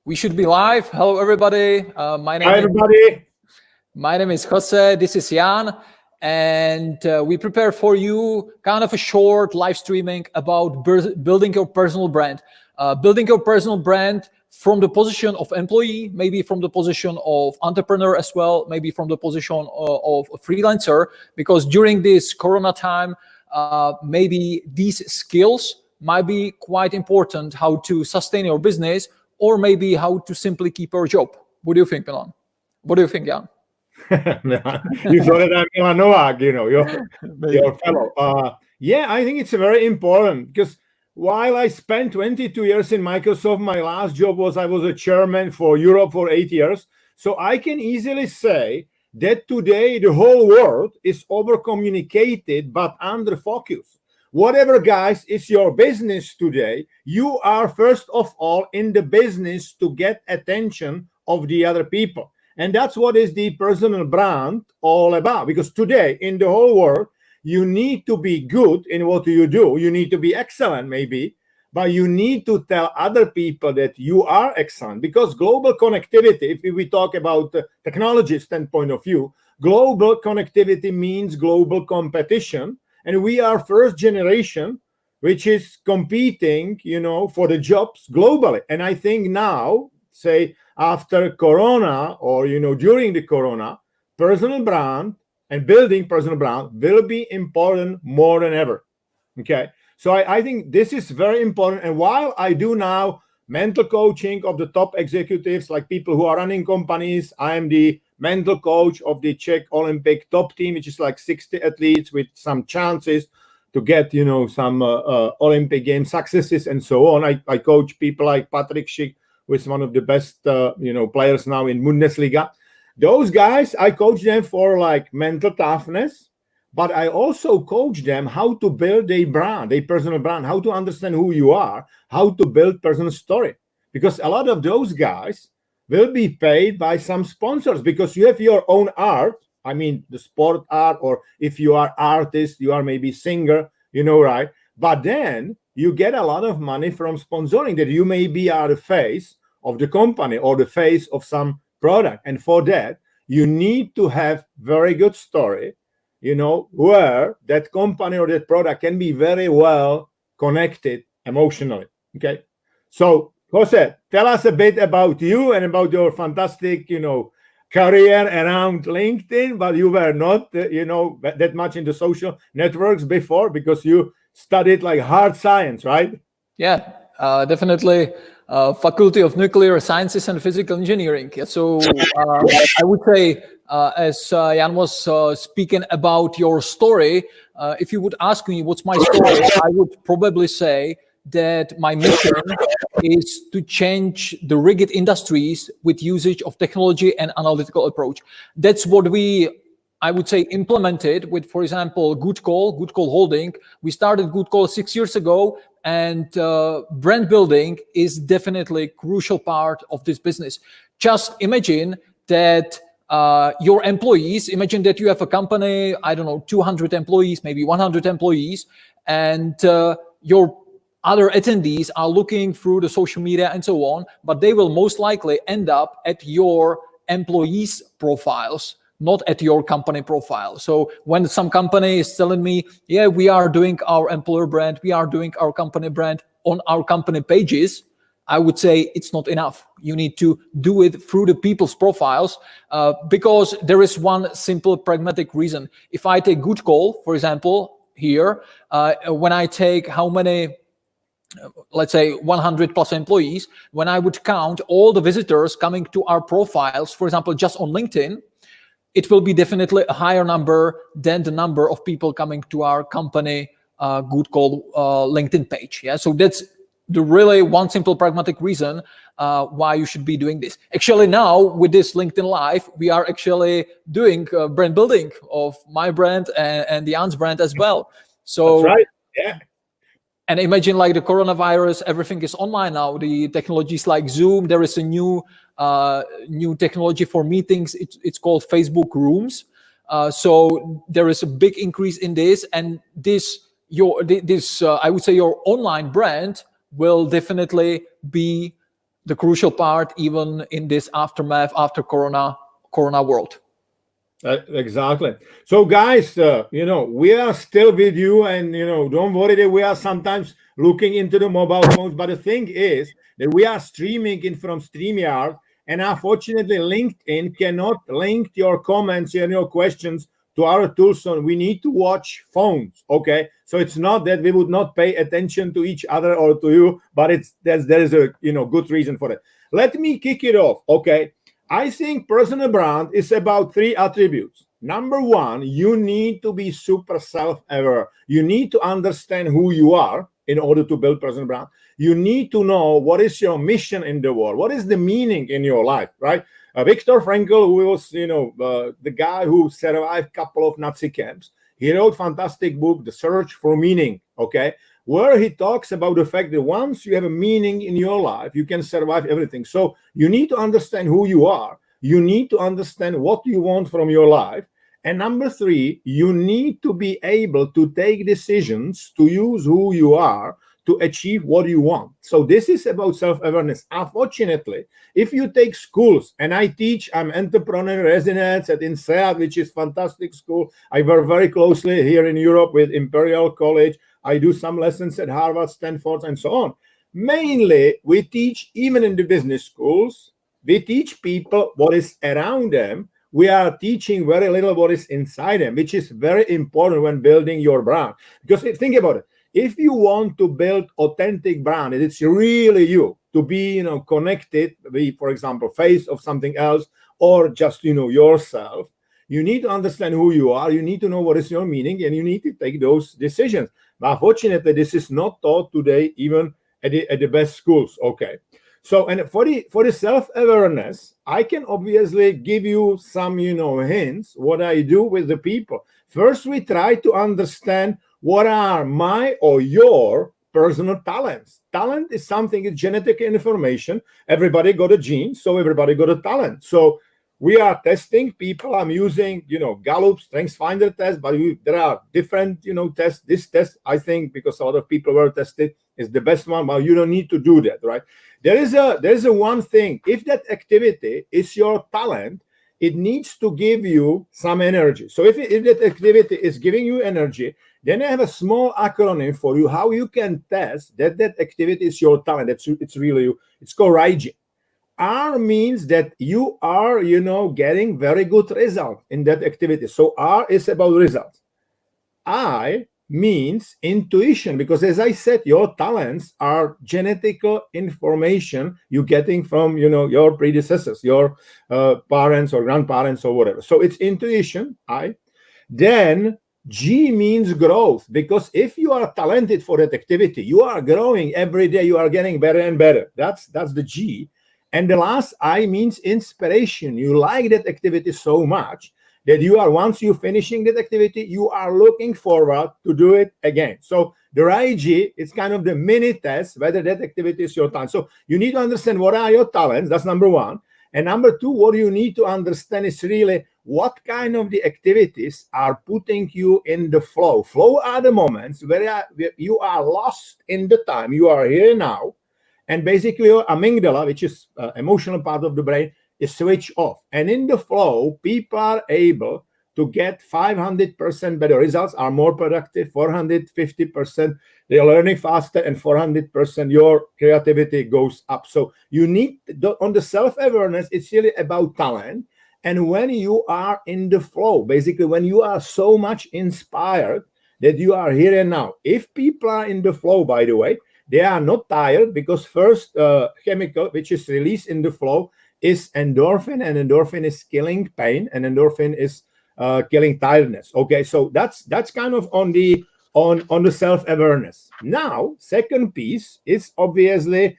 We should be live. Hello, everybody. Hi, everybody. My name is Jose. This is Jan. And we prepare for you kind of a short live streaming about building your personal brand. Building your personal brand from the position of employee, maybe from the position of entrepreneur as well, maybe from the position of a freelancer. Because during this Corona time, maybe these skills might be quite important, how to sustain your business, or maybe how to simply keep your job. What do you think, Milan? What do you think, Jan? You thought that I'm Milan Novak, your fellow. Yeah, I think it's very important because while I spent 22 years in Microsoft, my last job I was a chairman for Europe for 8 years. So I can easily say that today the whole world is over-communicated but under-focused. Whatever, guys, is your business today, you are first of all in the business to get attention of the other people. And that's what is the personal brand all about. Because today in the whole world, you need to be good in what you do. You need to be excellent maybe, but you need to tell other people that you are excellent. Because global connectivity, if we talk about the technology standpoint of view, global connectivity means global competition. And we are first generation, which is competing, for the jobs globally. And I think now, say after Corona or, during the Corona, personal brand and building personal brand will be important more than ever. Okay. So I think this is very important. And while I do now mental coaching of the top executives, like people who are running companies, I am the mental coach of the Czech Olympic top team, which is like 60 athletes with some chances to get, some Olympic game successes and so on. I coach people like Patrick Schick, who is one of the best, players now in Bundesliga. Those guys, I coach them for like mental toughness, but I also coach them how to build a brand, a personal brand, how to understand who you are, how to build personal story. Because a lot of those guys will be paid by some sponsors because you have your own art. I mean, the sport art, or if you are artist, you are maybe singer, right? But then you get a lot of money from sponsoring that you maybe are the face of the company or the face of some product. And for that, you need to have very good story, where that company or that product can be very well connected emotionally. Okay. So Jose, tell us a bit about you and about your fantastic, career around LinkedIn, but you were not, that much in the social networks before because you studied like hard science, right? Yeah, definitely. Faculty of Nuclear Sciences and Physical Engineering. So I would say, as Jan was speaking about your story, if you would ask me what's my story, I would probably say that my mission is to change the rigid industries with usage of technology and analytical approach. That's what I would say, implemented with, for example, Good Call Holding. We started Good Call 6 years ago, and brand building is definitely a crucial part of this business. Just imagine that your employees, imagine that you have a company, 200 employees, maybe 100 employees, and your other attendees are looking through the social media and so on, but they will most likely end up at your employees' profiles, not at your company profile. So when some company is telling me, yeah, we are doing our employer brand, we are doing our company brand on our company pages, I would say it's not enough. You need to do it through the people's profiles because there is one simple pragmatic reason. If I take Good Call, for example, here, when I take how many, let's say 100 plus employees, when I would count all the visitors coming to our profiles, for example, just on LinkedIn, it will be definitely a higher number than the number of people coming to our company Good Call LinkedIn page. Yeah, so that's the really one simple pragmatic reason why you should be doing this. Actually, now with this LinkedIn Live, we are actually doing brand building of my brand and the Jan's brand as well. So that's right. Yeah. And imagine like the coronavirus, everything is online now. The technologies like Zoom, there is a new technology for meetings. It's called Facebook Rooms. So there is a big increase in this, and I would say your online brand will definitely be the crucial part, even in this aftermath after Corona world. Exactly. So guys, we are still with you, and don't worry that we are sometimes looking into the mobile phones, but the thing is that we are streaming in from StreamYard, and unfortunately LinkedIn cannot link your comments and your questions to our tools, so we need to watch phones. Okay, so it's not that we would not pay attention to each other or to you, but there is a good reason for it. Let me kick it off. Okay, I think personal brand is about 3 attributes. Number 1, you need to be super self-aware. You need to understand who you are in order to build personal brand. You need to know what is your mission in the world. What is the meaning in your life, right? Viktor Frankl, who was, the guy who survived a couple of Nazi camps, he wrote a fantastic book, The Search for Meaning, okay? Where he talks about the fact that once you have a meaning in your life, you can survive everything. So you need to understand who you are. You need to understand what you want from your life. And number 3, you need to be able to take decisions to use who you are to achieve what you want. So this is about self-awareness. Unfortunately, if you take schools, and I'm entrepreneur residence at INSEAD, which is fantastic school. I work very closely here in Europe with Imperial College. I do some lessons at Harvard, Stanford, and so on. Mainly, we teach, even in the business schools, we teach people what is around them. We are teaching very little what is inside them, which is very important when building your brand. Because think about it. If you want to build authentic brand, it's really you, to be connected, be, for example, face of something else, or just yourself. You need to understand who you are. You need to know what is your meaning, and you need to take those decisions. But unfortunately, this is not taught today, even at the best schools. Okay. So, and for the self-awareness, I can obviously give you some, hints what I do with the people. First, we try to understand what are my or your personal talents. Talent is something, it's genetic information. Everybody got a gene, so everybody got a talent. So we are testing people. I'm using, Gallup Strengths Finder test, but there are different, tests. This test, I think, because a lot of people were tested, is the best one, but you don't need to do that, right? There is a one thing. If that activity is your talent, it needs to give you some energy. So if that activity is giving you energy, then I have a small acronym for you, how you can test that activity is your talent. It's really you. It's called RIGE. R means that you are, getting very good results in that activity. So R is about results. I means intuition, because as I said, your talents are genetic information you're getting from, your predecessors, your parents or grandparents or whatever. So it's intuition, I. Then G means growth, because if you are talented for that activity, you are growing every day, you are getting better and better. That's the G. And the last I means inspiration. You like that activity so much that you are, once you're finishing that activity, you are looking forward to do it again. So the RIG is kind of the mini test whether that activity is your talent. So you need to understand what are your talents. That's number 1. And number 2, what you need to understand is really what kind of the activities are putting you in the flow. Flow are the moments where you are lost in the time. You are here now. And basically your amygdala, which is emotional part of the brain, is switched off. And in the flow, people are able to get 500% better results, are more productive, 450%, they're learning faster, and 400% your creativity goes up. So you need, on the self-awareness, it's really about talent. And when you are in the flow, basically when you are so much inspired that you are here and now. If people are in the flow, by the way, they are not tired, because first chemical which is released in the flow is endorphin, and endorphin is killing pain, and endorphin is killing tiredness. Okay, so that's kind of on the self-awareness. Now, second piece is obviously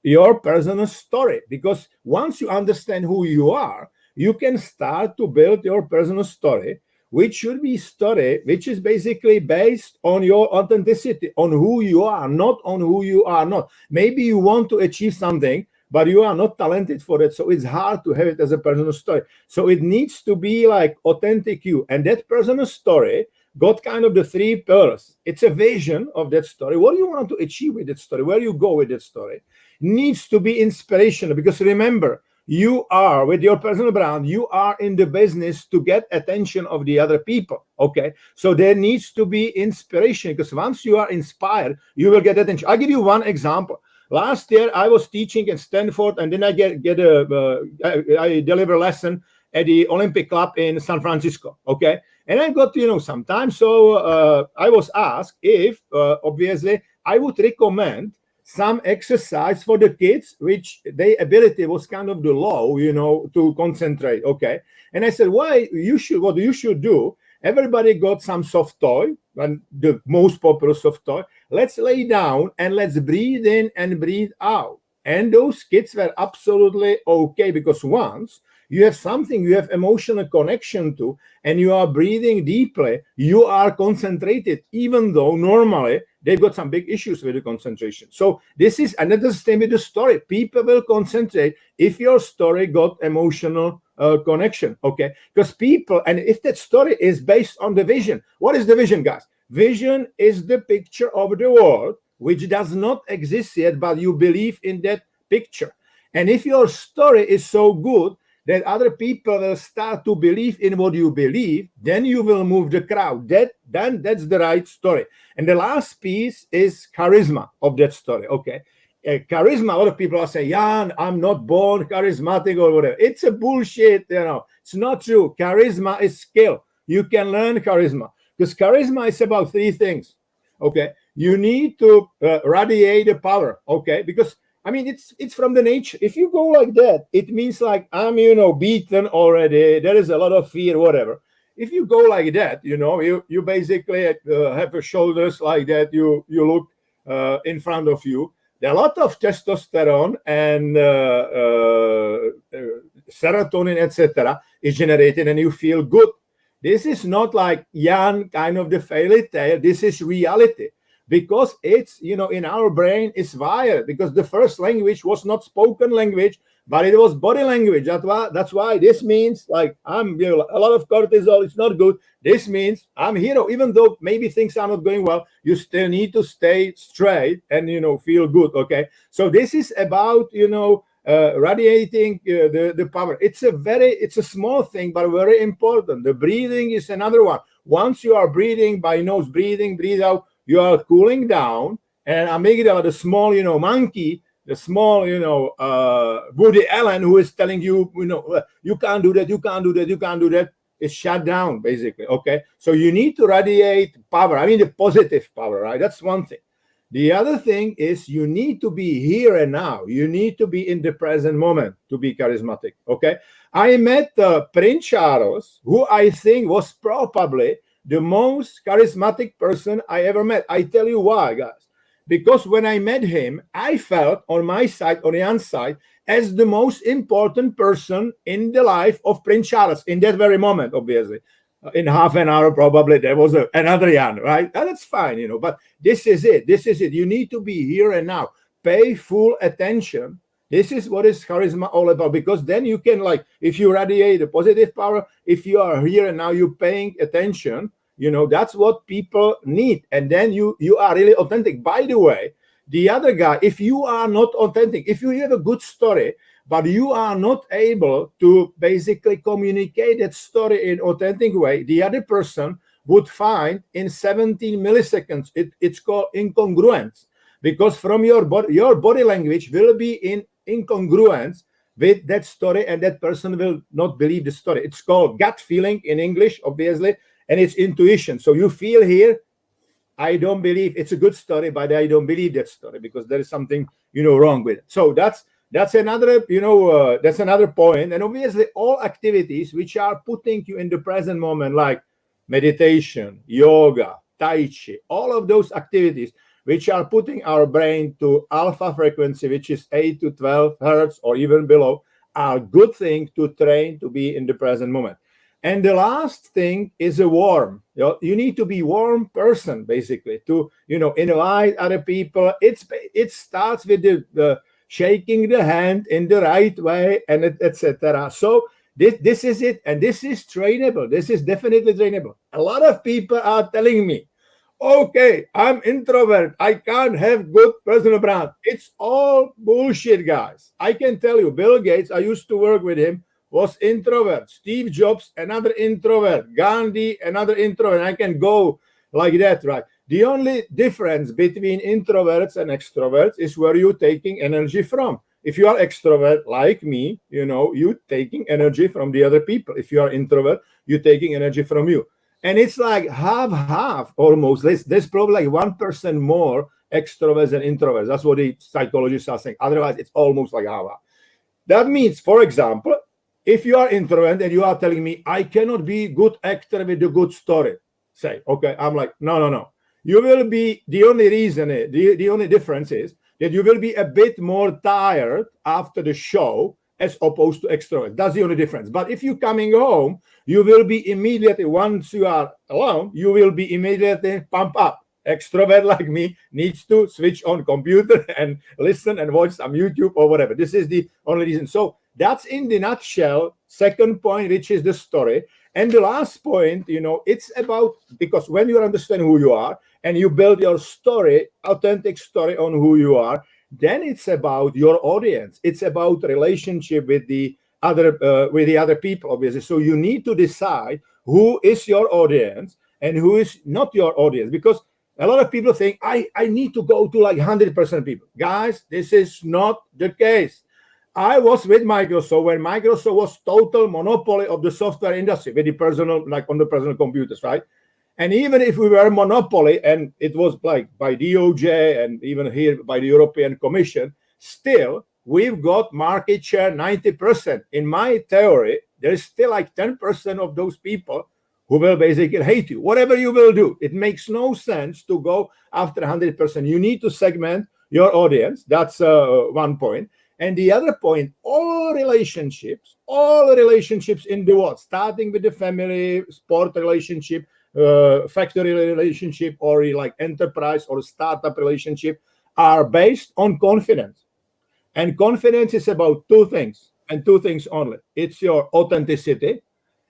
your personal story, because once you understand who you are, you can start to build your personal story, which should be story which is basically based on your authenticity, on who you are, not on who you are not. Maybe you want to achieve something, but you are not talented for it, so it's hard to have it as a personal story. So it needs to be like authentic you, and that personal story got kind of the three pillars. It's a vision of that story. What do you want to achieve with that story? Where you go with that story needs to be inspirational, because remember, you are, with your personal brand, you are in the business to get attention of the other people. Okay, so there needs to be inspiration, because once you are inspired, you will get attention. I'll give you one example. Last year I was teaching in Stanford, and then I I deliver a lesson at the Olympic Club in San Francisco. Okay, and I got some time, so I was asked if obviously I would recommend some exercise for the kids which their ability was kind of the low, to concentrate. Okay, and I said, what you should do, everybody got some soft toy, and the most popular soft toy. Let's lay down and let's breathe in and breathe out. And those kids were absolutely okay, because once you have something you have emotional connection to, and you are breathing deeply, you are concentrated, even though normally they've got some big issues with the concentration. So this is another thing with the story. People will concentrate if your story got emotional connection. Okay, because people, and if that story is based on the vision, what is the vision, guys? Vision is the picture of the world which does not exist yet, but you believe in that picture. And if your story is so good that other people will start to believe in what you believe, then you will move the crowd. Then that's the right story. And the last piece is charisma of that story. Okay, charisma. A lot of people are saying, "Jan, I'm not born charismatic or whatever." It's a bullshit. It's not true. Charisma is skill. You can learn charisma, because charisma is about three things. Okay, you need to radiate the power. Okay, because I mean, it's from the nature. If you go like that, it means like I'm, beaten already. There is a lot of fear, whatever. If you go like that, you basically have your shoulders like that. You look in front of you. There are a lot of testosterone and serotonin, etc., is generated, and you feel good. This is not like Jan kind of the fairy tale. This is reality. Because it's, in our brain is wired, because the first language was not spoken language, but it was body language. That's why this means like I'm, a lot of cortisol, it's not good. This means I'm hero. Even though maybe things are not going well, you still need to stay straight and, feel good. Okay. So this is about, radiating the power. It's a small thing, but very important. The breathing is another one. Once you are breathing by nose, breathe out, you are cooling down, and amygdala, the small, monkey, the small, Woody Allen, who is telling you, you can't do that, you can't do that, you can't do that, is shut down, basically. Okay, so you need to radiate power. I mean, the positive power, right? That's one thing. The other thing is you need to be here and now. You need to be in the present moment to be charismatic. Okay, I met Prince Charles, who I think was probably the most charismatic person I ever met. I tell you why, guys. Because when I met him, I felt on my side, on Jan's side, as the most important person in the life of Prince Charles in that very moment, obviously. In half an hour, probably there was another Jan, right? And that's fine, but this is it. This is it. You need to be here and now. Pay full attention. This is what is charisma all about, because then you can, like, if you radiate the positive power, if you are here and now, you're paying attention, that's what people need. And then you are really authentic. By the way, the other guy, if you are not authentic, if you have a good story, but you are not able to basically communicate that story in authentic way, the other person would find in 17 milliseconds, it's called incongruence. Because from your body language will be in incongruence with that story, and that person will not believe the story. It's called gut feeling in English, obviously, and it's intuition. So you feel here, I don't believe it's a good story, but I don't believe that story because there is something wrong with it. So that's another that's another point. And obviously, all activities which are putting you in the present moment, like meditation, yoga, tai chi, all of those activities which are putting our brain to alpha frequency, which is 8 to 12 hertz or even below, are good things to train to be in the present moment. And the last thing is a warm. You need to be warm person, basically, to invite other people. It starts with the shaking the hand in the right way, and etc. So This is it, and this is trainable. This is definitely trainable. A lot of people are telling me, okay, I'm introvert, I can't have good personal brand. It's all bullshit, guys. I can tell you, Bill Gates, I used to work with him, was introvert. Steve Jobs, another introvert. Gandhi, another introvert. I can go like that, right? The only difference between introverts and extroverts is where you're taking energy from. If you are extrovert like me, you're taking energy from the other people. If you are introvert, you're taking energy from you. And it's like half almost. There's probably like 1% more extroverts than introverts. That's what the psychologists are saying. Otherwise, it's almost like half. That means, for example, if you are introvert and you are telling me, I cannot be good actor with a good story, say, okay, I'm like, no. You will be, the only reason, the only difference is that you will be a bit more tired after the show as opposed to extrovert. That's the only difference. But if you're coming home, you will be immediately, once you are alone, you will be immediately pump up. Extrovert like me needs to switch on computer and listen and watch some YouTube or whatever. This is the only reason. So that's in the nutshell, second point, which is the story. And the last point, it's about, because when you understand who you are and you build your story, authentic story on who you are, then it's about your audience. It's about relationship with the other people, obviously. So you need to decide who is your audience and who is not your audience, because a lot of people think I need to go to like 100% people. Guys, this is not the case. I was with Microsoft when Microsoft was total monopoly of the software industry with the personal, like on the personal computers, right? And even if we were a monopoly and it was like by DOJ and even here by the European Commission, still we've got market share 90%. In my theory, there is still like 10% of those people who will basically hate you. Whatever you will do, it makes no sense to go after 100%. You need to segment your audience. That's one point. And the other point, all relationships in the world, starting with the family, sport relationship, factory relationship, or like enterprise or startup relationship, are based on confidence. And confidence is about two things, and two things only. It's your authenticity.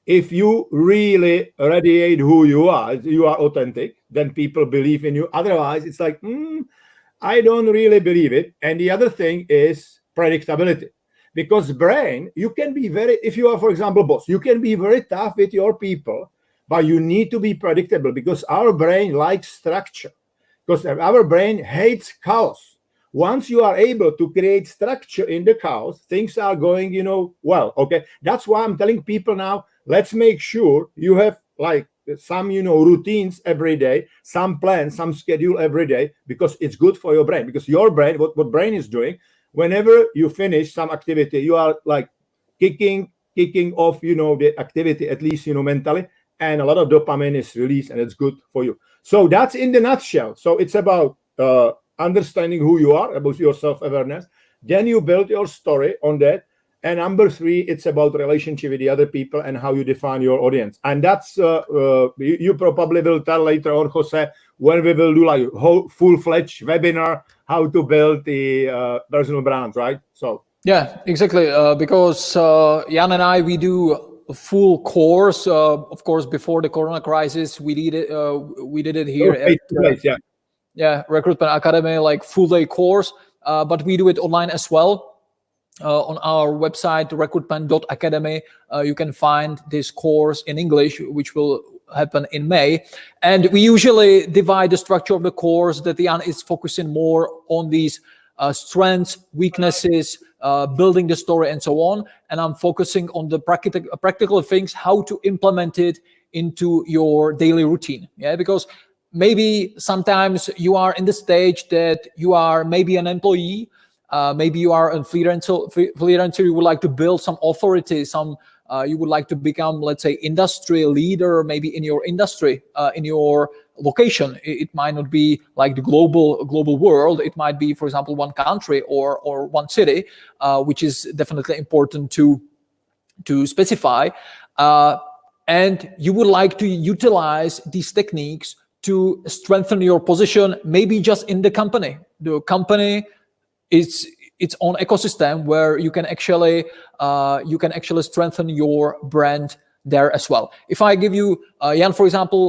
If you really radiate who you are authentic, then people believe in you. Otherwise, it's like, I don't really believe it. And the other thing is predictability. Because brain, you can be if you are, for example, boss, you can be very tough with your people, but you need to be predictable, because our brain likes structure. Because our brain hates chaos. Once you are able to create structure in the chaos, things are going, well, okay? That's why I'm telling people now, let's make sure you have like some, routines every day, some plans, some schedule every day, because it's good for your brain. Because your brain, what brain is doing, whenever you finish some activity, you are like kicking off, the activity, at least, mentally, and a lot of dopamine is released, and it's good for you. So that's in the nutshell. So it's about understanding who you are, about your self-awareness. Then you build your story on that. And number three, it's about relationship with the other people and how you define your audience. And that's, you probably will tell later on, Jose, when we will do like whole full-fledged webinar, how to build the personal brand, right? So yeah, exactly. Because Jan and I, we do a full course. Of course, before the Corona crisis, we did it here at Recruitment Academy, like full day course. But we do it online as well. On our website, recruitment.academy, you can find this course in English, which will happen in May. And we usually divide the structure of the course that Jan is focusing more on these strengths, weaknesses, building the story, and so on. And I'm focusing on the practical things, how to implement it into your daily routine. Yeah, because maybe sometimes you are in the stage that you are maybe an employee, maybe you are a freelancer, you would like to build some authority, you would like to become, let's say, industry leader, maybe in your industry, in your location. It might not be like the global world. It might be, for example, one country or one city, which is definitely important to specify. And you would like to utilize these techniques to strengthen your position, maybe just in the company. The company is its own ecosystem where you can actually strengthen your brand there as well. If I give you, Jan, for example,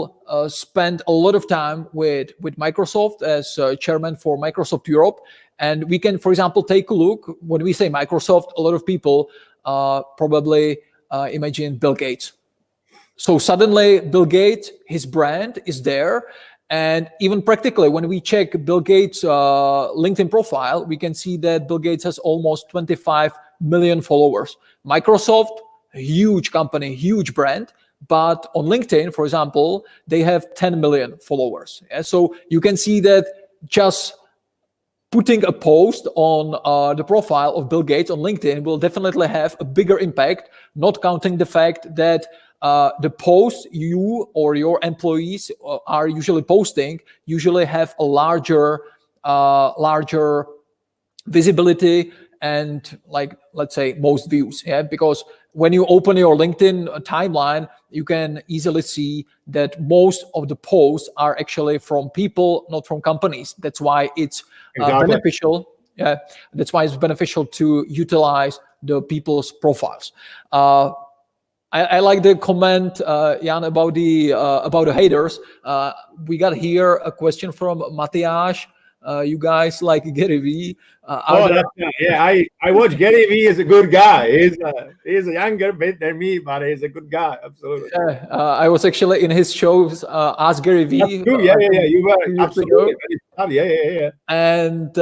spent a lot of time with Microsoft as chairman for Microsoft Europe, and we can, for example, take a look. When we say Microsoft, a lot of people probably imagine Bill Gates. So suddenly Bill Gates, his brand is there. And even practically, when we check Bill Gates' LinkedIn profile, we can see that Bill Gates has almost 25 million followers. Microsoft, a huge company, huge brand, but on LinkedIn, for example, they have 10 million followers. Yeah? So you can see that just putting a post on the profile of Bill Gates on LinkedIn will definitely have a bigger impact, not counting the fact that the posts you or your employees are usually posting usually have a larger visibility and, like, let's say, most views. Yeah, because when you open your LinkedIn timeline, you can easily see that most of the posts are actually from people, not from companies. That's why it's beneficial. Yeah, that's why it's beneficial to utilize the people's profiles. I like the comment, Jan, about the haters. We got here a question from Matthias. You guys like Gary Vee? I watch Gary Vee. Is a good guy. He's a younger bit than me, but he's a good guy. Absolutely. I was actually in his shows. Ask Gary Vee. You were absolutely. Yeah. And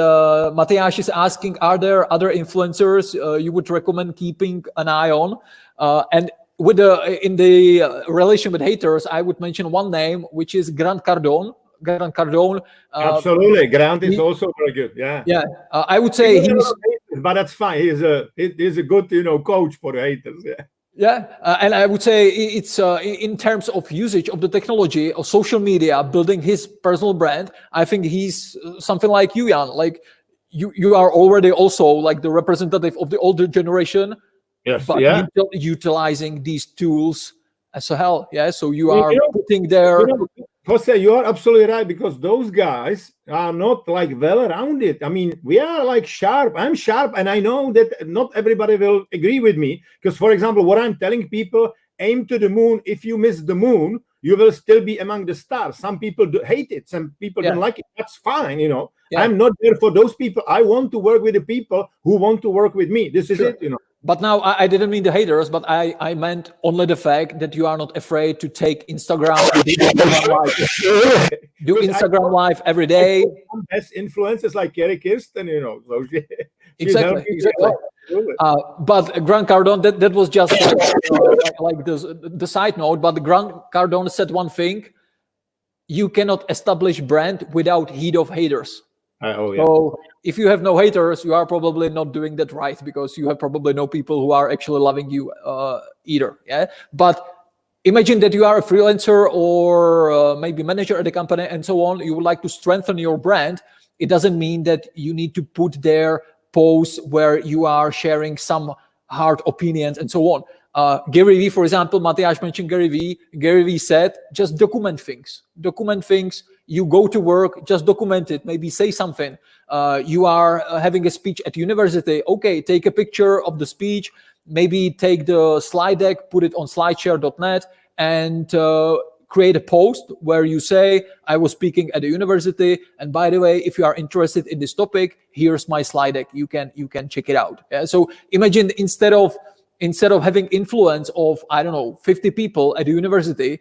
Matthias is asking, are there other influencers you would recommend keeping an eye on? And in the relation with haters, I would mention one name, which is Grant Cardone. Absolutely, Grant is also very good. Yeah. I would say he's, but that's fine. He's a good coach for the haters. And I would say it's in terms of usage of the technology of social media, building his personal brand. I think he's something like you, Jan. Like you are already also like the representative of the older generation. Yes, but utilizing these tools as well. Yeah, so you are putting there. Jose, you are absolutely right, because those guys are not like well around it. I mean, we are like sharp. I'm sharp, and I know that not everybody will agree with me. Because, for example, what I'm telling people, aim to the moon. If you miss the moon, you will still be among the stars. Some people hate it. Some people don't like it. That's fine. I'm not there for those people. I want to work with the people who want to work with me. This is it. But now I didn't mean the haters, but I meant only the fact that you are not afraid to take Instagram do Instagram live every day. Best influencers like Kerry Kirsten, so exactly. But Grant Cardone, that was just like the side note. But Grant Cardone said one thing: you cannot establish brand without heat of haters. So if you have no haters, you are probably not doing that right, because you have probably no people who are actually loving you either. Yeah. But imagine that you are a freelancer or maybe manager at a company and so on. You would like to strengthen your brand. It doesn't mean that you need to put there posts where you are sharing some hard opinions and so on. Gary Vee, for example, Matthias mentioned Gary Vee. Gary Vee said, just document things. You go to work, just document it. Maybe say something. You are having a speech at university. Okay, take a picture of the speech. Maybe take the slide deck, put it on slideshare.net, and create a post where you say, I was speaking at a university, and by the way, if you are interested in this topic, here's my slide deck. You can check it out. Yeah? So imagine instead of having influence of, 50 people at a university,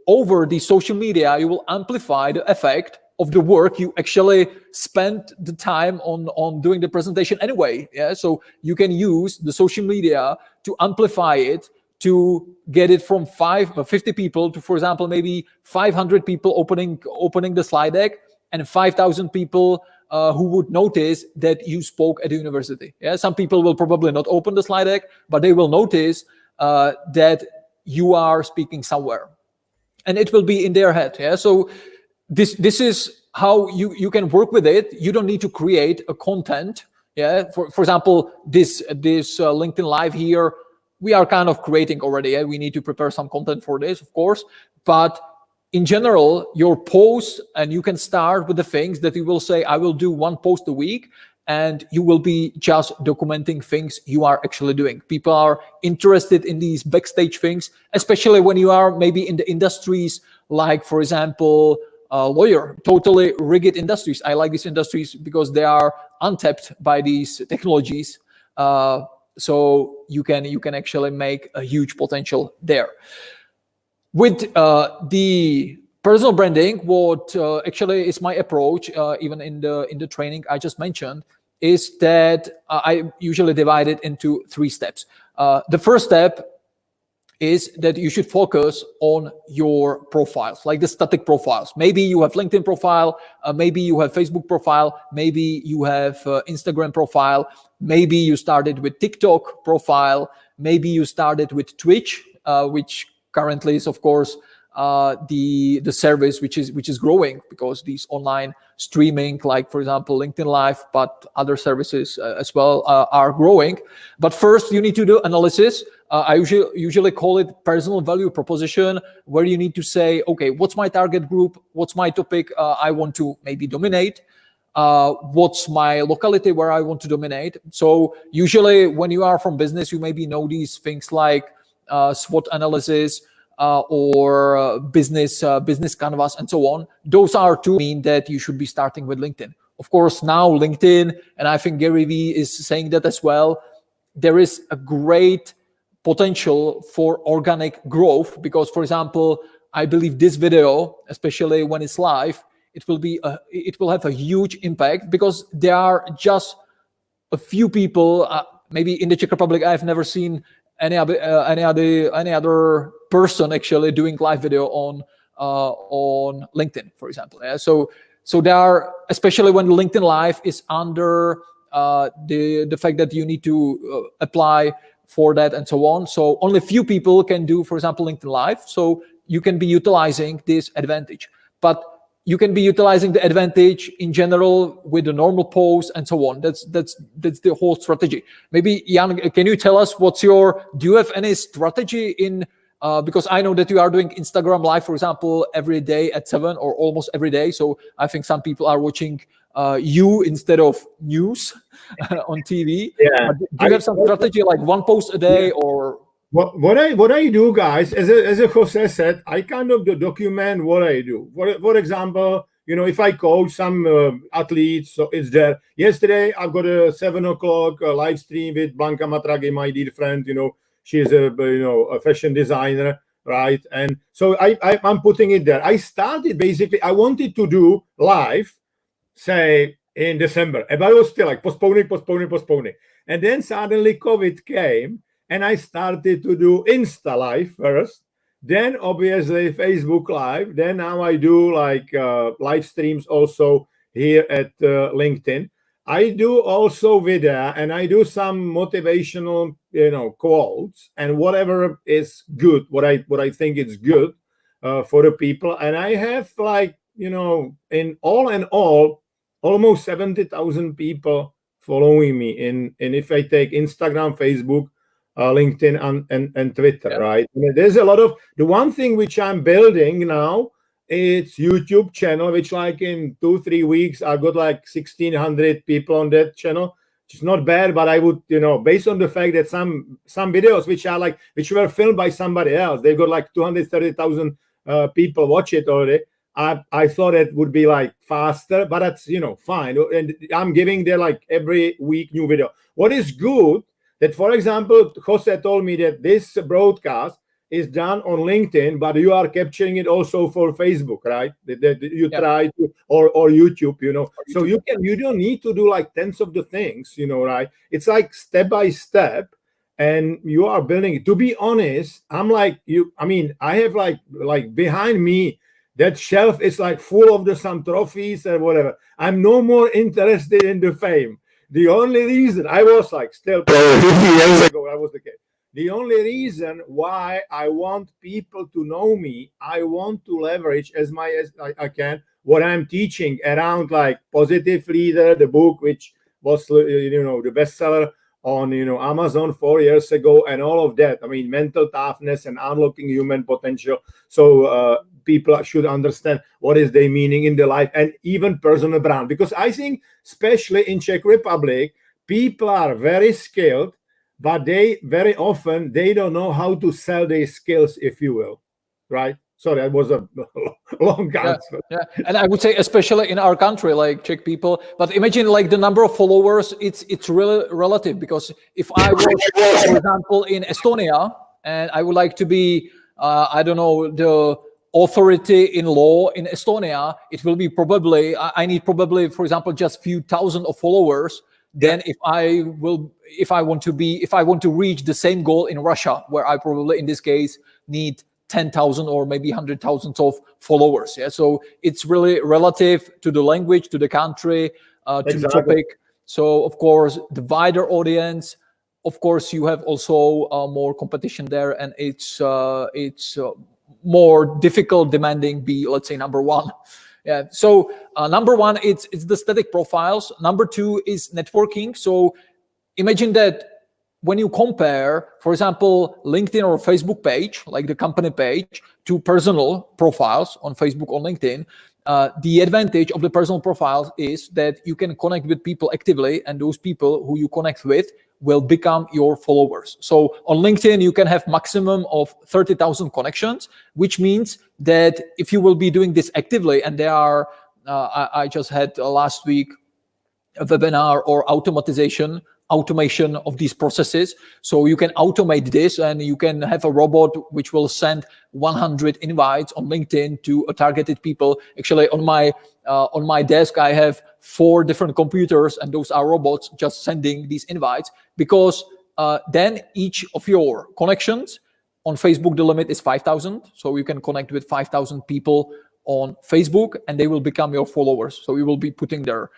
over the social media, you will amplify the effect of the work you actually spent the time on doing the presentation anyway. Yeah, so you can use the social media to amplify it, to get it from 50 people to, for example, maybe 500 people opening the slide deck, and 5,000 people who would notice that you spoke at the university. Yeah, some people will probably not open the slide deck, but they will notice that you are speaking somewhere, and it will be in their head. Yeah, so this is how you can work with it. You don't need to create a content. Yeah, for example, this LinkedIn Live here, we are kind of creating already. Yeah? We need to prepare some content for this, of course, but in general, your posts, and you can start with the things that you will say, I will do one post a week, and you will be just documenting things you are actually doing. People are interested in these backstage things, especially when you are maybe in the industries like, for example, lawyer, totally rigid industries. I like these industries because they are untapped by these technologies. So you can actually make a huge potential there. With the personal branding, what actually is my approach, even in the training I just mentioned, is that I usually divide it into 3 steps. The first step is that you should focus on your profiles, like the static profiles. Maybe you have LinkedIn profile, maybe you have Facebook profile, maybe you have Instagram profile, maybe you started with TikTok profile, maybe you started with Twitch, which currently is, of course, the service which is growing, because these online streaming, like for example LinkedIn Live, but other services as well are growing. But first you need to do analysis. I usually call it personal value proposition, where you need to say, okay, what's my target group, what's my topic I want to maybe dominate, what's my locality where I want to dominate. So usually when you are from business, you maybe know these things like SWOT analysis, or business canvas and so on. Those are 2 mean that you should be starting with LinkedIn. Of course, now LinkedIn, and I think Gary Vee is saying that as well, there is a great potential for organic growth, because, for example, I believe this video, especially when it's live, it will have a huge impact, because there are just a few people. Maybe in the Czech Republic, I've never seen any other person actually doing live video on LinkedIn, for example. Yeah? So there are, especially when LinkedIn Live is under the fact that you need to apply for that and so on. So only few people can do, for example, LinkedIn Live. So you can be utilizing this advantage, but you can be utilizing the advantage in general with the normal posts and so on. That's the whole strategy. Maybe Jan, can you tell us do you have any strategy in, because I know that you are doing Instagram Live, for example, every day at 7 or almost every day. So I think some people are watching you instead of news on TV. Yeah. Do you have some strategy, like 1 post a day, or? What I do, guys, as Jose said, I kind of document what I do. For example, if I coach some athletes, so it's there. Yesterday, I've got a 7 o'clock live stream with Blanca Matragi, my dear friend. She's a fashion designer, right? And so I'm putting it there. I started basically. I wanted to do live, say in December, but I was still like postponing, and then suddenly COVID came. And I started to do Insta Live first, then obviously Facebook Live. Then now I do like live streams also here at LinkedIn. I do also video, and I do some motivational, quotes and whatever is good, what I think is good for the people. And I have like, in all, almost 70,000 people following me in if I take Instagram, Facebook, LinkedIn and Twitter, yeah. Right? I mean, there's a lot of the one thing which I'm building now. It's YouTube channel, which like in 2-3 weeks I got like 1,600 people on that channel, which is not bad. But I would, based on the fact that some videos which were filmed by somebody else, they got like 230,000 people watch it already. I thought it would be like faster, but that's fine. And I'm giving there like every week new video. What is good? That, for example, Jose told me that this broadcast is done on LinkedIn, but you are capturing it also for Facebook, right? That you try to, or YouTube, So you don't need to do like tens of the things, right? It's like step by step, and you are building it. To be honest, I'm like you. I mean, I have like behind me, that shelf is like full of some trophies and whatever. I'm no more interested in the fame. The only reason I was like still 50 years ago, I was the kid. The only reason why I want people to know me, I want to leverage as I can what I'm teaching around like Positive Leader, the book, which was the bestseller on Amazon 4 years ago, and all of that. I mean, mental toughness and unlocking human potential. So people should understand what is their meaning in their life, and even personal brand. Because I think, especially in Czech Republic, people are very skilled, but they very often they don't know how to sell their skills, if you will, right? Sorry, that was a long answer. Yeah, and I would say especially in our country, like Czech people. But imagine like the number of followers. It's really relative, because if I was, for example, in Estonia, and I would like to be, I don't know, the authority in law in Estonia, it will be probably I need probably, for example, just few thousand of followers. Then if I want to reach the same goal in Russia, where I probably in this case need 10,000 or maybe 100,000 of followers. Yeah, so it's really relative to the language, to the country, to the topic. So of course, the wider audience. Of course, you have also more competition there, and it's more difficult, demanding. Be, let's say, number one. Yeah. So number one, it's the static profiles. Number two is networking. So imagine that when you compare, for example, LinkedIn or Facebook page, like the company page, to personal profiles on Facebook or LinkedIn, the advantage of the personal profiles is that you can connect with people actively, and those people who you connect with will become your followers. So on LinkedIn, you can have maximum of 30,000 connections, which means that if you will be doing this actively, and there are, I just had last week a webinar or automation of these processes. So you can automate this, and you can have a robot which will send 100 invites on LinkedIn to targeted people. Actually, on my desk, I have 4 different computers, and those are robots just sending these invites, because then each of your connections on Facebook, the limit is 5,000. So you can connect with 5,000 people on Facebook, and they will become your followers. So you will be putting there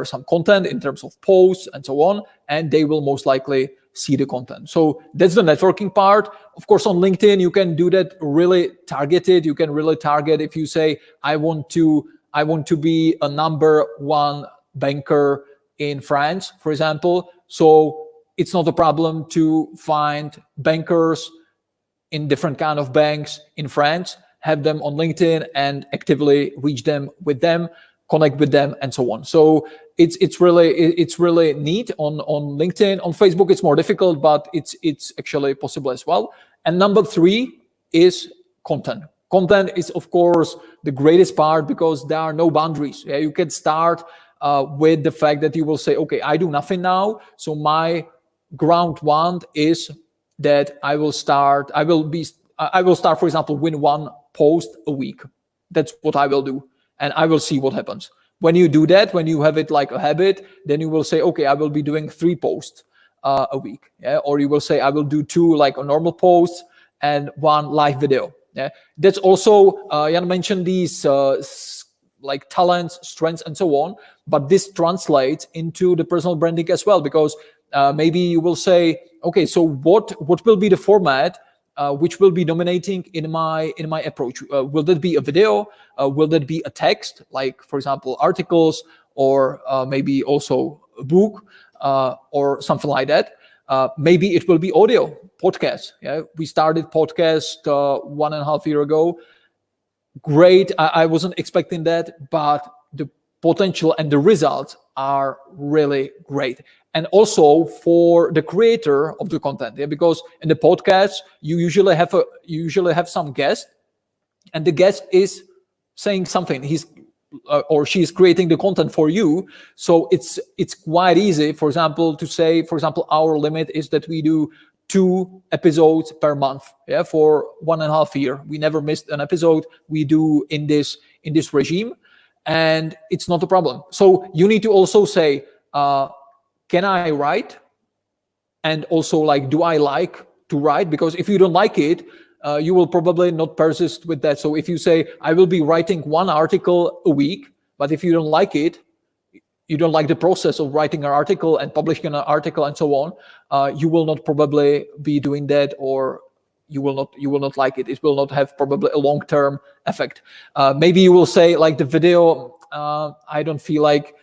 some content in terms of posts and so on, and they will most likely see the content. So that's the networking part. Of course, on LinkedIn, you can do that really targeted. You can really target if you say, I want to be a number one banker in France, for example. So it's not a problem to find bankers in different kind of banks in France, have them on LinkedIn, and actively reach them, connect with them, and so on. So it's really neat on LinkedIn. On Facebook, it's more difficult, but it's actually possible as well. And number 3 is content. Content is, of course, the greatest part, because there are no boundaries. Yeah, you can start with the fact that you will say, okay, I do nothing now, so my ground one is that I will start, for example, with 1 post a week. That's what I will do, and I will see what happens. When you do that, when you have it like a habit, then you will say, okay, I will be doing 3 posts a week. Yeah? Or you will say, I will do 2 like a normal posts and 1 live video. Yeah? That's also, Jan mentioned these like talents, strengths, and so on, but this translates into the personal branding as well, because maybe you will say, okay, so what will be the format which will be dominating in my approach? Will that be a video? Will that be a text, like, for example, articles, or maybe also a book, or something like that? Maybe it will be audio, podcast. Yeah, we started podcast 1.5 years ago. Great. I wasn't expecting that, but the potential and the results are really great. And also for the creator of the content, yeah, because in the podcast you usually have some guest, and the guest is saying something. He's or she's creating the content for you. So it's quite easy, for example, to say, for example, our limit is that we do 2 episodes per month. Yeah, for 1.5 years, we never missed an episode. We do in this regime, and it's not a problem. So you need to also say, can I write? And also, like, do I like to write? Because if you don't like it, you will probably not persist with that. So if you say, I will be writing 1 article a week, but if you don't like it, you don't like the process of writing an article and publishing an article and so on, you will not probably be doing that, or you will not like it. It will not have probably a long-term effect. Maybe you will say, like, the video, I don't feel like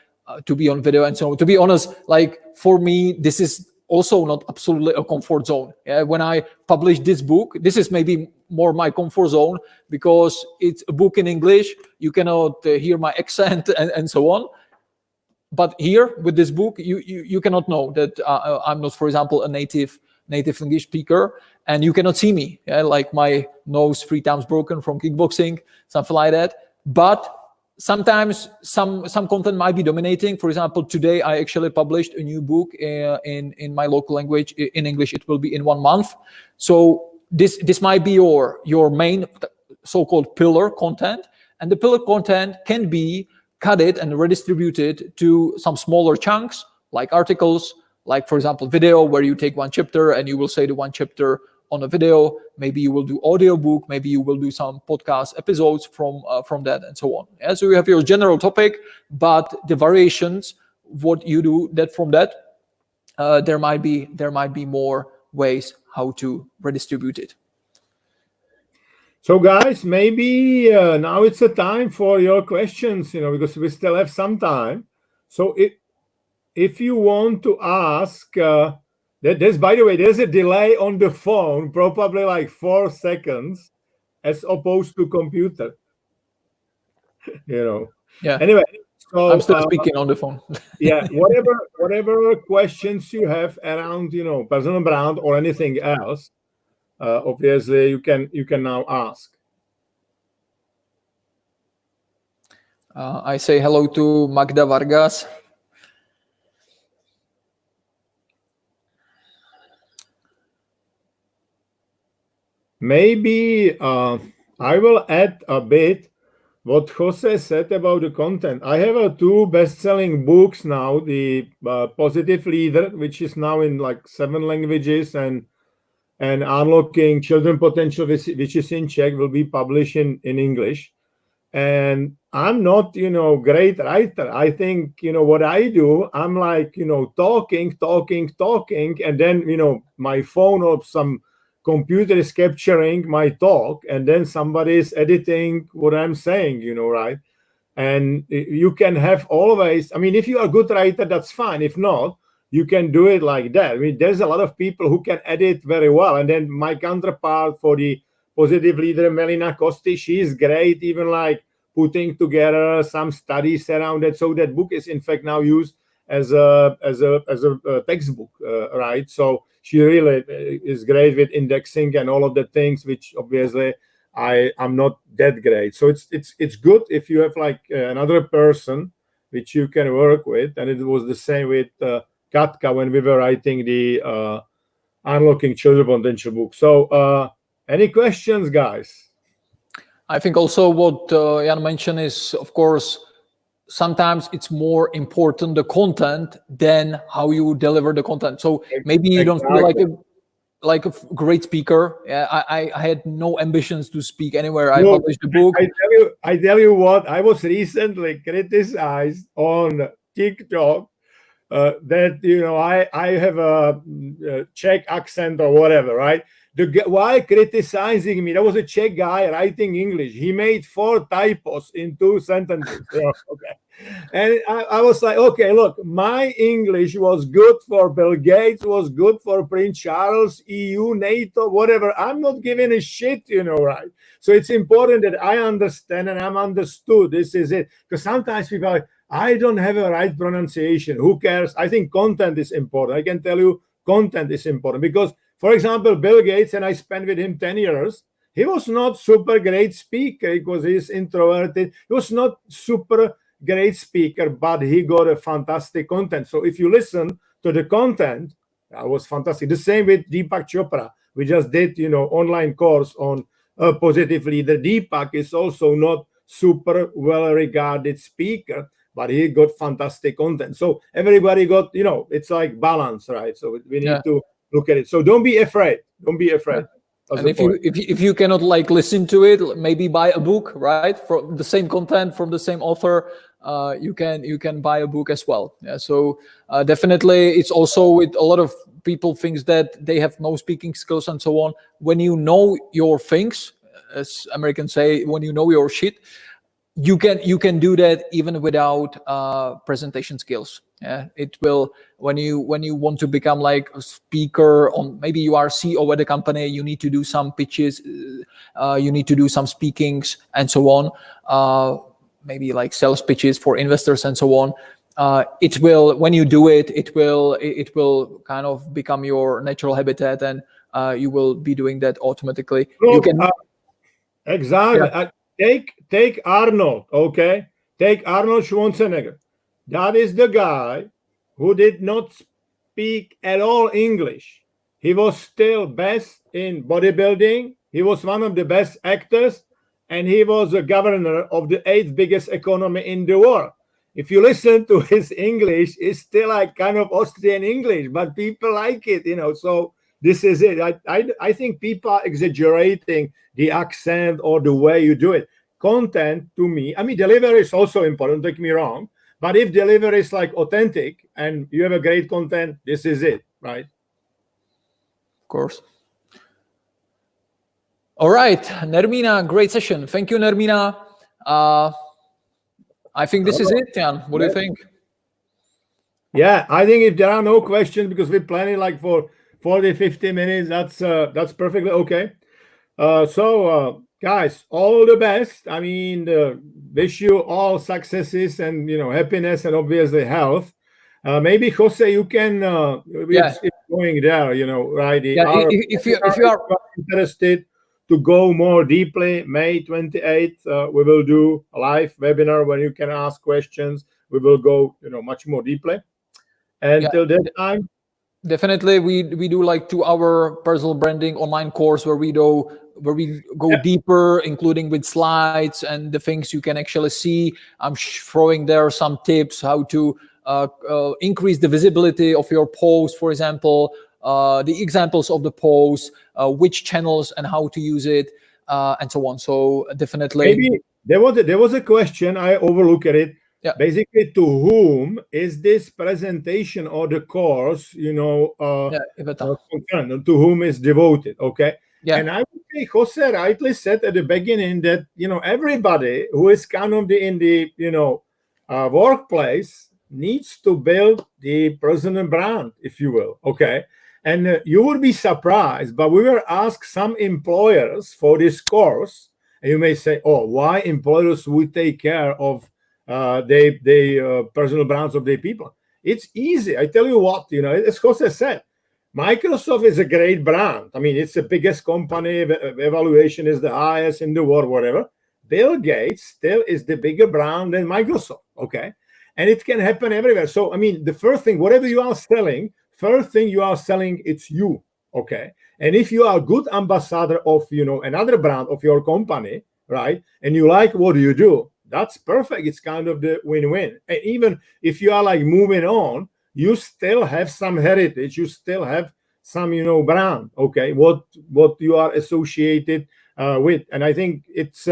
to be on video and so on. To be honest, like for me, this is also not absolutely a comfort zone. When I publish this book, this is maybe more my comfort zone because it's a book in English. You cannot hear my accent and so on. But here with this book, you cannot know that I'm not, for example, a native English speaker, and you cannot see me. Like my nose 3 times broken from kickboxing, something like that. But sometimes some content might be dominating. For example, today I actually published a new book in my local language. In English, it will be in 1 month. So this might be your main so-called pillar content, and the pillar content can be cut it and redistributed to some smaller chunks, like articles, like for example video, where you take 1 chapter and you will say the 1 chapter on a video. Maybe you will do audiobook, maybe you will do some podcast episodes from that and so on. So you have your general topic, but the variations, what you do that from that, there might be more ways how to redistribute it. So guys, maybe now it's a time for your questions, because we still have some time. So if you want to ask, by the way, there's a delay on the phone, probably like 4 seconds, as opposed to computer. Yeah. Anyway, so I'm still speaking on the phone. Yeah, whatever questions you have around, personal brand or anything else, obviously you can now ask. I say hello to Magda Vargas. Maybe I will add a bit what Jose said about the content. I have 2 best-selling books now, the Positive Leader, which is now in like 7 languages, and Unlocking Children Potential, which is in Czech, will be published in English. And I'm not, great writer. I think, what I do, I'm like, talking, and then, my phone or some computer is capturing my talk, and then somebody is editing what I'm saying, right? And you can have always, if you are a good writer, that's fine. If not, you can do it like that. There's a lot of people who can edit very well. And then my counterpart for the Positive Leader, Melina Kosti, she's great, even like putting together some studies around it. So that book is in fact now used as a textbook, right? So she really is great with indexing and all of the things, which obviously I'm not that great. So it's good if you have like another person which you can work with. And it was the same with Katka when we were writing the Unlocking Children Potential book. So any questions, guys? I think also what Jan mentioned is, of course, sometimes it's more important the content than how you deliver the content. So maybe you don't feel like a great speaker. I had no ambitions to speak anywhere. I published the book. I tell you what, I was recently criticized on TikTok that I have a Czech accent or whatever, right? Why criticizing me? There was a Czech guy writing English. He made 4 typos in 2 sentences. Okay. And I was like, okay, look, my English was good for Bill Gates, was good for Prince Charles, EU, NATO, whatever. I'm not giving a shit, right? So it's important that I understand and I'm understood. This is it. Because sometimes people are like, I don't have a right pronunciation. Who cares? I think content is important. I can tell you content is important because, for example, Bill Gates, and I spent with him 10 years, he was not super great speaker because he's introverted. He was not super great speaker, but he got a fantastic content. So if you listen to the content, that was fantastic. The same with Deepak Chopra. We just did, online course on a Positive Leader. Deepak is also not super well-regarded speaker, but he got fantastic content. So everybody got, it's like balance, right? So we need to look at it. So don't be afraid. Don't be afraid. And if you cannot like listen to it, maybe buy a book, right? For the same content from the same author, you can buy a book as well. Yeah. So definitely, it's also with a lot of people thinks that they have no speaking skills and so on. When you know your things, as Americans say, when you know your shit, you can do that even without presentation skills. Yeah, it will, when you want to become like a speaker on, maybe you are CEO at a company, you need to do some pitches, you need to do some speakings and so on, maybe like sales pitches for investors and so on. It will, when you do it, it will kind of become your natural habitat, and you will be doing that automatically. Look, You can exactly. Take Arnold, okay? Take Arnold Schwarzenegger. That is the guy who did not speak at all English. He was still best in bodybuilding. He was one of the best actors, and he was a governor of the 8th biggest economy in the world. If you listen to his English, it's still like kind of Austrian English, but people like it, So this is it. I think people are exaggerating the accent or the way you do it. Content, to me, I mean, delivery is also important, don't get me wrong. But if delivery is like authentic and you have a great content, this is it, right? Of course. All right, Nermina, great session. Thank you, Nermina. I think this is it, Jan. What do you think? Yeah, I think if there are no questions, because we're planning like for 40, 50 minutes, that's perfectly okay. So guys, all the best. I mean, wish you all successes and happiness and obviously health. Maybe Jose, you can it's going there, right? If you are interested to go more deeply, May 28th, we will do a live webinar where you can ask questions. We will go, much more deeply. Until that time, definitely we do like 2-hour personal branding online course where we go deeper, including with slides and the things you can actually see. I'm throwing there some tips how to increase the visibility of your post, for example, the examples of the post, which channels and how to use it, and so on. So definitely. Maybe there was a question, I overlooked it. Yeah. Basically, to whom is this presentation or the course, to whom is devoted? Okay. Yeah. And I would say Jose rightly said at the beginning that everybody who is kind of in the workplace needs to build the personal brand, if you will. Okay. And you would be surprised, but we were asked some employers for this course, and you may say, "Oh, why employers would take care of the personal brands of their people?" It's easy. I tell you what, as Jose said, Microsoft is a great brand. I mean, it's the biggest company. Evaluation is the highest in the world, whatever. Bill Gates still is the bigger brand than Microsoft. Okay. And it can happen everywhere. So, I mean, the first thing, whatever you are selling, first thing you are selling, it's you. Okay. And if you are a good ambassador of, another brand of your company, right, and you like what you do, that's perfect. It's kind of the win-win. And even if you are like moving on, you still have some heritage. You still have some, brand. Okay, what you are associated with. And I think it's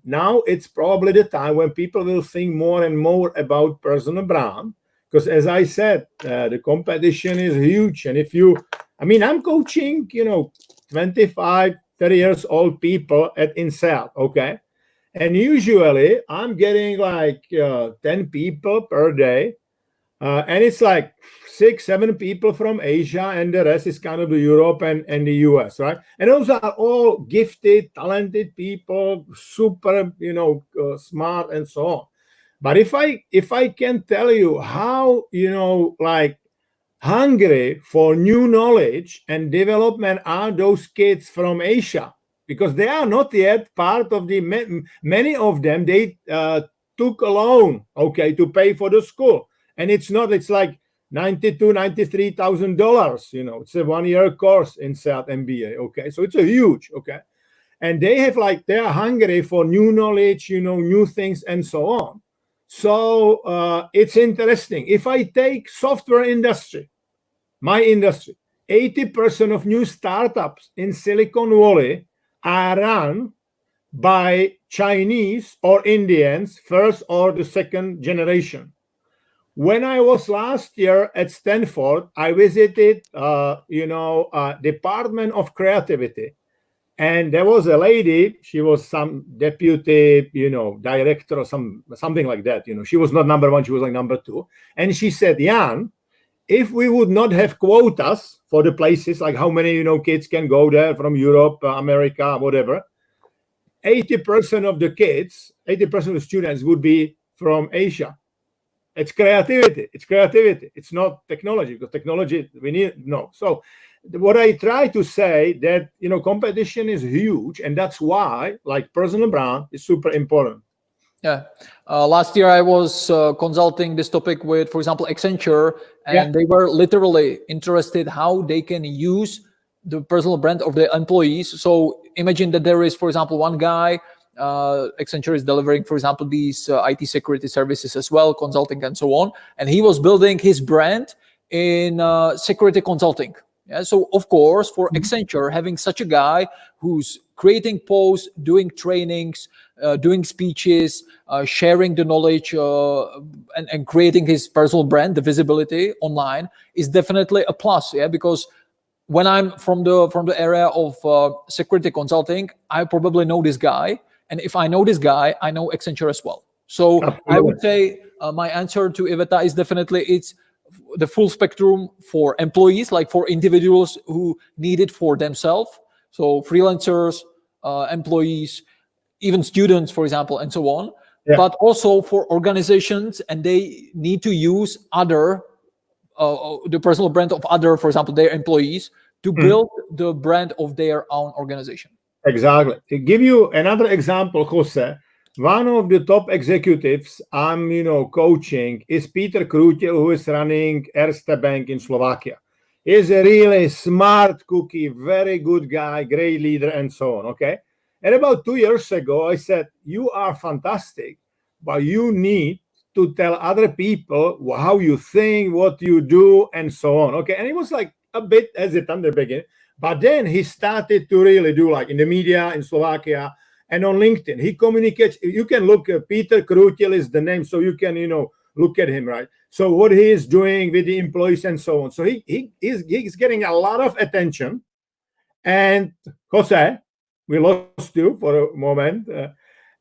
now it's probably the time when people will think more and more about personal brand. Because as I said, the competition is huge. And I'm coaching, 25, 30 years old people at INSEAD. Okay. And usually I'm getting like 10 people per day. And it's like 6, 7 people from Asia, and the rest is kind of the Europe and the US, right? And those are all gifted, talented people, super, smart and so on. But if I can tell you how, like hungry for new knowledge and development are those kids from Asia, because they are not yet part of the many of them they took a loan, okay, to pay for the school, and it's like $93,000. It's a 1-year course in South MBA. Okay, so it's a huge, okay, and they are hungry for new knowledge, new things and so on. So it's interesting. If I take software industry, my industry, 80% of new startups in Silicon Valley are run by Chinese or Indians, first or the second generation. When I was last year at Stanford, I visited, Department of Creativity. And there was a lady, she was some deputy, director or something like that. She was not number one, she was like number two. And she said, Jan, if we would not have quotas for the places, like how many, kids can go there from Europe, America, whatever, 80% of the kids, 80% of the students would be from Asia. It's creativity. It's not technology, because technology we need. No. So what I try to say that, competition is huge, and that's why like personal brand is super important. Yeah. Last year I was consulting this topic with, for example, Accenture, and they were literally interested how they can use the personal brand of the employees. So imagine that there is, for example, one guy, Accenture is delivering, for example, these IT security services as well, consulting and so on. And he was building his brand in security consulting. Yeah, so of course, for Accenture, having such a guy who's creating posts, doing trainings, doing speeches, sharing the knowledge, and creating his personal brand, the visibility online is definitely a plus. Yeah, because when I'm from the area of security consulting, I probably know this guy, and if I know this guy, I know Accenture as well. So I would say my answer to Iveta is definitely it's the full spectrum for employees, like for individuals who need it for themselves. So freelancers, employees, even students, for example, and so on. Yeah. But also for organizations, and they need to use other the personal brand of other, for example, their employees to build the brand of their own organization. Exactly. To give you another example, Jose, one of the top executives I'm, coaching is Peter Krutel, who is running Erste Bank in Slovakia. He's a really smart cookie, very good guy, great leader, and so on. Okay. And about 2 years ago, I said, you are fantastic, but you need to tell other people how you think, what you do, and so on. Okay. And he was like a bit hesitant at the beginning, but then he started to really do, like in the media in Slovakia and on LinkedIn. He communicates. You can look, Peter Krutel is the name, so you can, look at him, right? So what he is doing with the employees and so on. So he's getting a lot of attention. And Jose, we lost you for a moment.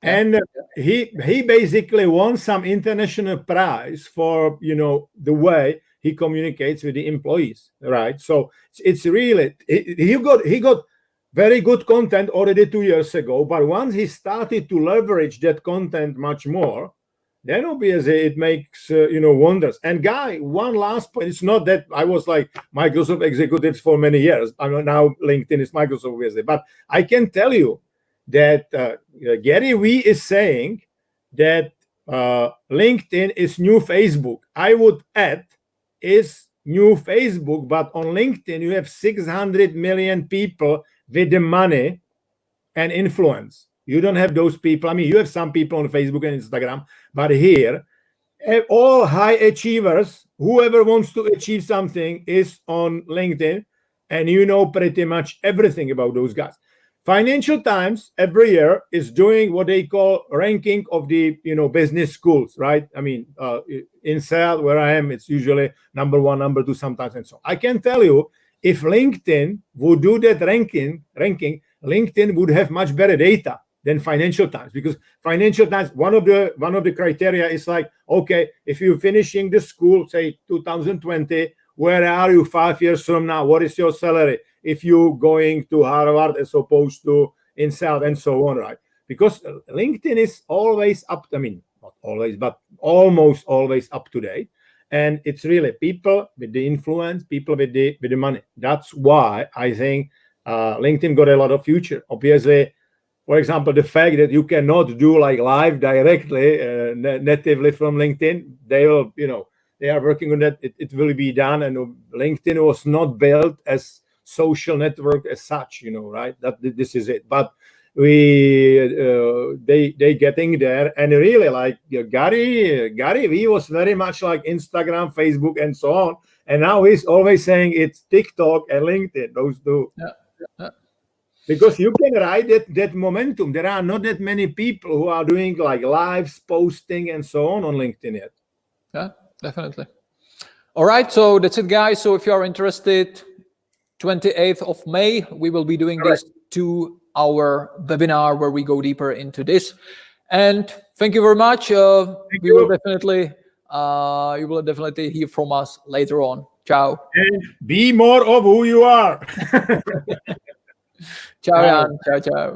And he basically won some international prize for, the way he communicates with the employees, right? So it's really, he got very good content already 2 years ago, but once he started to leverage that content much more, then obviously it makes wonders. And Guy, one last point, it's not that I was like Microsoft executives for many years. I'm now LinkedIn is Microsoft, obviously, but I can tell you that Gary Vee is saying that LinkedIn is new Facebook. I would add is new Facebook, but on LinkedIn you have 600 million people with the money and influence. You don't have those people. I mean, you have some people on Facebook and Instagram, but here, all high achievers, whoever wants to achieve something is on LinkedIn, and you know pretty much everything about those guys. Financial Times every year is doing what they call ranking of the business schools, right? I mean, in Seattle where I am, it's usually number one, number two, sometimes, and so on. I can tell you, if LinkedIn would do that ranking, LinkedIn would have much better data than Financial Times, because Financial Times, one of the criteria is like, okay, if you're finishing the school, say 2020, where are you 5 years from now? What is your salary if you're going to Harvard as opposed to in South, and so on, right? Because LinkedIn is always up. I mean, not always, but almost always up to date. And it's really people with the influence, people with the money. That's why I think LinkedIn got a lot of future. Obviously, for example, the fact that you cannot do like live directly natively from LinkedIn, they will, they are working on that. It will be done. And LinkedIn was not built as social network as such, right? That this is it. But they getting there, and really like Gary Vee was very much like Instagram, Facebook, and so on. And now he's always saying it's TikTok and LinkedIn, those two. Yeah. Because you can ride that momentum. There are not that many people who are doing like lives, posting, and so on LinkedIn yet. Yeah, definitely. All right, so that's it, guys. So if you are interested, 28th of May, we will be doing these 2 our webinar where we go deeper into this. And thank you very much. You will definitely hear from us later on. Ciao. And be more of who you are. Ciao, Jan. Ciao, ciao.